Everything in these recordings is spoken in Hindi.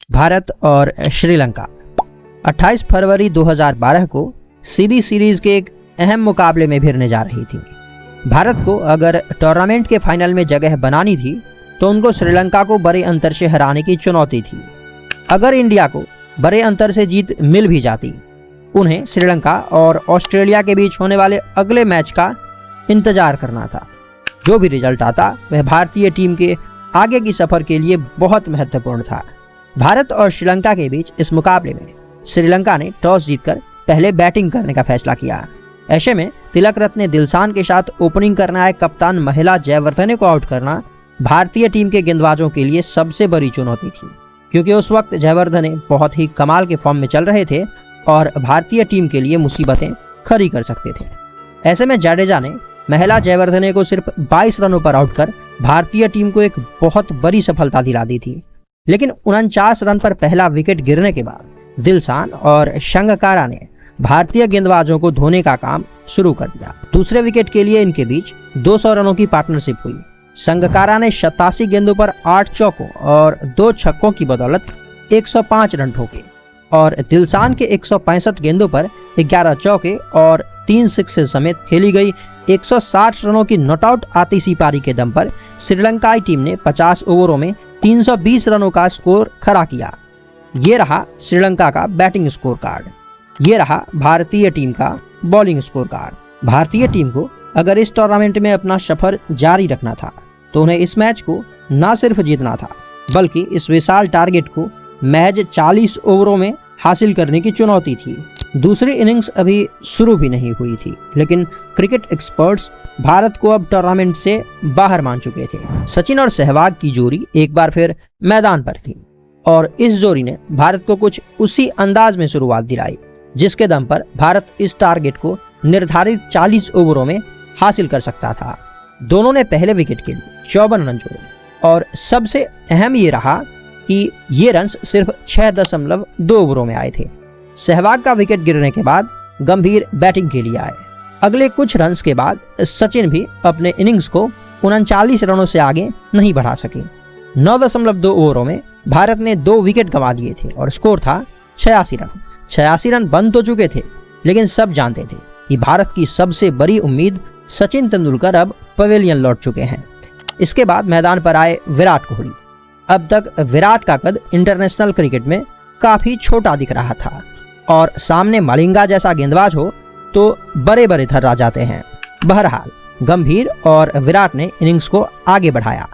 भारत और श्रीलंका 28 फरवरी 2012 को सीबी सीरीज के एक अहम मुकाबले में भिड़ने जा रही थी। भारत को अगर टूर्नामेंट के फाइनल में जगह बनानी थी तो उनको श्रीलंका को बड़े अंतर से हराने की चुनौती थी। अगर इंडिया को बड़े अंतर से जीत मिल भी जाती, उन्हें श्रीलंका और ऑस्ट्रेलिया के बीच होने वाले अगले मैच का इंतजार करना था। जो भी रिजल्ट आता वह भारतीय टीम के आगे की सफर के लिए बहुत महत्वपूर्ण था। भारत और श्रीलंका के बीच इस मुकाबले में श्रीलंका ने टॉस जीतकर पहले बैटिंग करने का फैसला किया। ऐसे में तिलक रत्ने दिलशान के साथ ओपनिंग करने आए कप्तान महिला जयवर्धने को आउट करना भारतीय टीम के गेंदबाजों के लिए सबसे बड़ी चुनौती थी, क्योंकि उस वक्त जयवर्धने बहुत ही कमाल के फॉर्म में चल रहे थे और भारतीय टीम के लिए मुसीबतें खड़ी कर सकते थे। ऐसे में जाडेजा ने महिला जयवर्धने को सिर्फ 22 रनों पर आउट कर भारतीय टीम को एक बहुत बड़ी सफलता दिला दी थी। लेकिन 49 रन पर पहला विकेट गिरने के बाद दिलशान और संगकारा ने भारतीय गेंदबाजों को धोने का काम शुरू कर दिया। दूसरे विकेट के लिए इनके बीच 200 रनों की पार्टनरशिप हुई। संगकारा ने 87 गेंदों पर 8 चौकों और 2 छक्कों की बदौलत 105 रन ठोके और दिलशान के 165 गेंदों पर 11 चौके और 3 सिक्सेस समेत खेली गई 160 रनों की नॉटआउट आतिशी पारी के दम पर श्रीलंकाई टीम ने 50 ओवरों में 320 रनों का स्कोर खड़ा किया। ये रहा श्रीलंका का बैटिंग स्कोर कार्ड, ये रहा भारतीय टीम का बॉलिंग स्कोर कार्ड। भारतीय टीम को अगर इस टूर्नामेंट में अपना सफर जारी रखना था तो उन्हें इस मैच को न सिर्फ जीतना था, बल्कि इस विशाल टारगेट को महज 40 ओवरों में हासिल करने की चुनौती थी। दूसरी इनिंग्स अभी शुरू भी नहीं हुई थी, लेकिन क्रिकेट एक्सपर्ट्स भारत को अब टूर्नामेंट से बाहर मान चुके थे। सचिन और सहवाग की जोड़ी एक बार फिर मैदान पर थी और इस जोड़ी ने भारत को कुछ उसी अंदाज में शुरुआत दिलाई जिसके दम पर भारत इस टारगेट को निर्धारित 40 ओवरों में हासिल कर सकता था। दोनों ने पहले विकेट के लिए 54 रन जोड़े और सबसे अहम ये रहा कि ये रन सिर्फ 6.2 ओवरों में आए थे। सहवाग का विकेट गिरने के बाद गंभीर बैटिंग के लिए आए। अगले कुछ रन्स के बाद सचिन भी अपने इनिंग्स को 39 रनों से आगे नहीं बढ़ा सके। 9.2 ओवरों में भारत ने 2 विकेट गंवा दिए थे और स्कोर था 86 रन। 86 रन बन तो चुके थे, लेकिन सब जानते थे कि भारत की सबसे बड़ी उम्मीद सचिन तेंदुलकर अब पवेलियन लौट चुके हैं। इसके बाद मैदान पर आए विराट कोहली। अब तक विराट का कद इंटरनेशनल क्रिकेट में काफी छोटा दिख रहा था और सामने मलिंगा जैसा गेंदबाज हो तो बड़े बड़े थर्रा जाते हैं। बहरहाल गंभीर और विराट ने इनिंग्स को आगे बढ़ाया।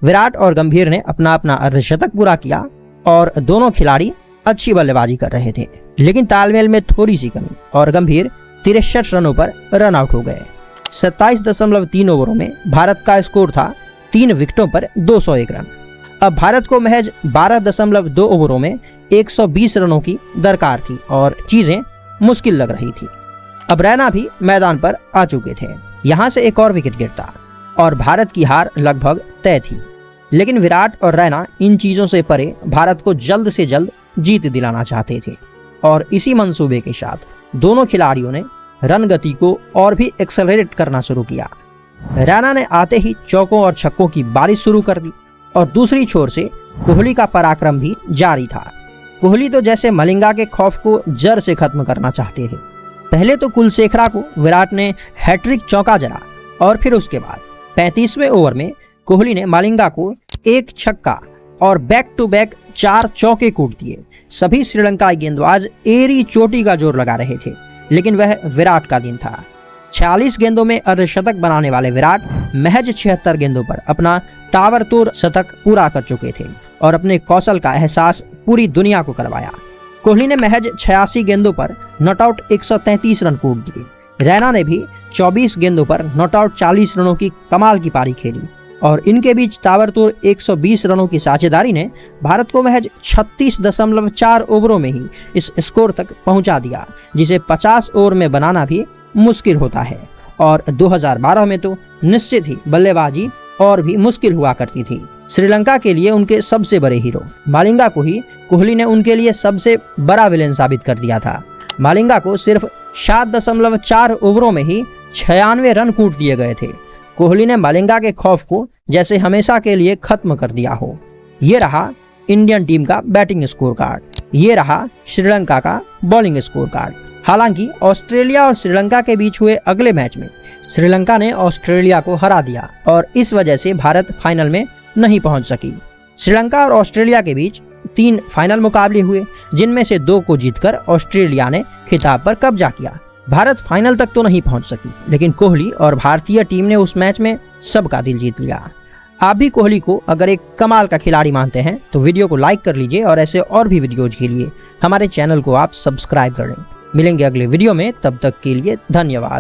विराट और गंभीर ने अपना अर्धशतक पूरा किया और दोनों खिलाड़ी अच्छी बल्लेबाजी कर रहे थे, लेकिन तालमेल में थोड़ी सी कमी और गंभीर 63 रनों पर रन आउट हो गए। 27.3 ओवरों में भारत का स्कोर था 3 विकेटों पर 201 रन। अब भारत को महज 12.2 ओवरों में 120 रनों की दरकार थी और चीजें मुश्किल लग रही थी। अब रैना भी मैदान पर आ चुके थे। यहाँ से एक और विकेट गिरता और भारत की हार लगभग तय थी, लेकिन विराट और रैना इन चीजों से परे भारत को जल्द से जल्द जीत दिलाना चाहते थे और इसी मंसूबे के साथ दोनों खिलाड़ियों ने रन गति को और भी एक्सेलरेट करना शुरू किया। रैना ने आते ही चौकों और छक्कों की बारिश शुरू कर दी और दूसरी छोर से कोहली का पराक्रम भी जारी था। कोहली तो जैसे मलिंगा के खौफ को जड़ से खत्म करना चाहते थे। पहले तो कुलशेखरा को विराट ने हैट्रिक चौका जड़ा और फिर उसके बाद 35वें ओवर में कोहली ने मलिंगा को 1 छक्का और बैक टू बैक 4 चौके कूट दिए। सभी श्रीलंकाई गेंदबाज एरी चोटी का जोर लगा रहे थे, लेकिन वह विराट का दिन था। 46 गेंदों में अर्धशतक बनाने वाले विराट महज 76 गेंदों पर अपना ताबड़तोड़ शतक पूरा कर चुके थे और अपने कौशल का एहसास पूरी दुनिया को करवाया। कोहली ने महज 86 गेंदों पर नॉटआउट 133 रन कूट दिए। रैना ने भी 24 गेंदों पर नॉटआउट 40 रनों की कमाल की पारी खेली और इनके बीच ताबड़तोड़ 120 रनों की साझेदारी ने भारत को महज 36.4 ओवरों में ही इस स्कोर तक पहुंचा दिया, जिसे 50 ओवर में बनाना भी मुश्किल होता है। और 2012 में तो निश्चित ही बल्लेबाजी और भी मुश्किल हुआ करती थी। श्रीलंका के लिए उनके सबसे बड़े हीरो मलिंगा को ही कोहली ने उनके लिए सबसे बड़ा विलेन साबित कर दिया था। मलिंगा को सिर्फ 7.4 ओवरों में ही 96 रन कूट दिए गए थे। कोहली ने मलिंगा के खौफ को जैसे हमेशा के लिए खत्म कर दिया हो। ये रहा इंडियन टीम का बैटिंग स्कोर कार्ड, ये रहा श्रीलंका का बॉलिंग स्कोर कार्ड। हालांकि ऑस्ट्रेलिया और श्रीलंका के बीच हुए अगले मैच में श्रीलंका ने ऑस्ट्रेलिया को हरा दिया और इस वजह से भारत फाइनल में नहीं पहुंच सकी। श्रीलंका और ऑस्ट्रेलिया के बीच 3 फाइनल मुकाबले हुए, जिनमें से 2 को जीतकर ऑस्ट्रेलिया ने खिताब पर कब्जा किया। भारत फाइनल तक तो नहीं पहुंच सकी, लेकिन कोहली और भारतीय टीम ने उस मैच में सबका दिल जीत लिया। आप भी कोहली को अगर एक कमाल का खिलाड़ी मानते हैं तो वीडियो को लाइक कर लीजिए और ऐसे और भी वीडियोज के लिए हमारे चैनल को आप सब्सक्राइब कर लें। मिलेंगे अगले वीडियो में, तब तक के लिए धन्यवाद।